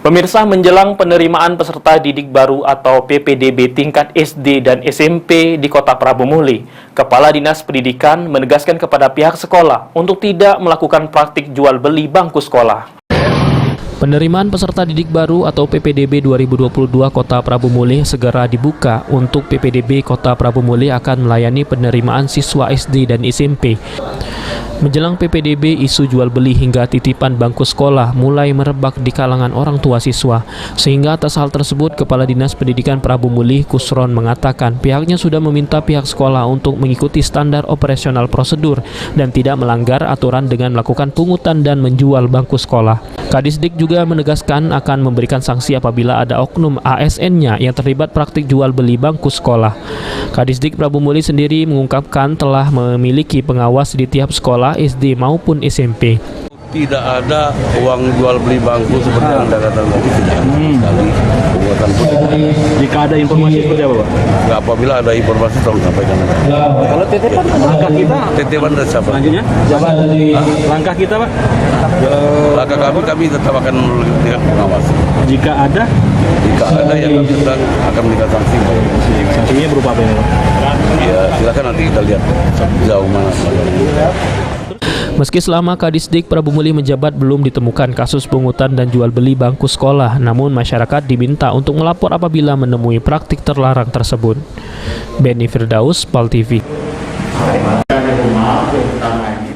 Pemirsa, menjelang penerimaan peserta didik baru atau PPDB tingkat SD dan SMP di Kota Prabu Muli, Kepala Dinas Pendidikan menegaskan kepada pihak sekolah untuk tidak melakukan praktik jual beli bangku sekolah. Penerimaan peserta didik baru atau PPDB 2022 Kota Prabu Muli segera dibuka. Untuk PPDB Kota Prabu Muli akan melayani penerimaan siswa SD dan SMP. Menjelang PPDB, isu jual beli hingga titipan bangku sekolah mulai merebak di kalangan orang tua siswa. Sehingga atas hal tersebut, Kepala Dinas Pendidikan Prabu Muli, Kusron, mengatakan pihaknya sudah meminta pihak sekolah untuk mengikuti standar operasional prosedur dan tidak melanggar aturan dengan melakukan pungutan dan menjual bangku sekolah. Kadisdik juga menegaskan akan memberikan sanksi apabila ada oknum ASN-nya yang terlibat praktik jual beli bangku sekolah. Kadisdik Prabu Muli sendiri mengungkapkan telah memiliki pengawas di tiap sekolah SD maupun SMP. Tidak ada uang jual beli bangku seperti yang Anda katakan tadi. Sekali pembuatan pun. Jika ada informasi seperti apa, Pak? Nggak, apabila ada informasi tolong sampaikan. Kalau titipan langkah kita Titipan dari siapa? selanjutnya langkah kita, Pak. Langkah kami tetap akan melakukan pengawas. Jika ada yang kami sedang akan memberikan sanksi. sanksinya berupa apa ini, Pak? Ya silakan nanti kita lihat sejauh mana. Meski selama Kadisdik Prabu Muli menjabat belum ditemukan kasus pungutan dan jual beli bangku sekolah, namun masyarakat diminta untuk melapor apabila menemui praktik terlarang tersebut. Benny Firdaus, PAL TV.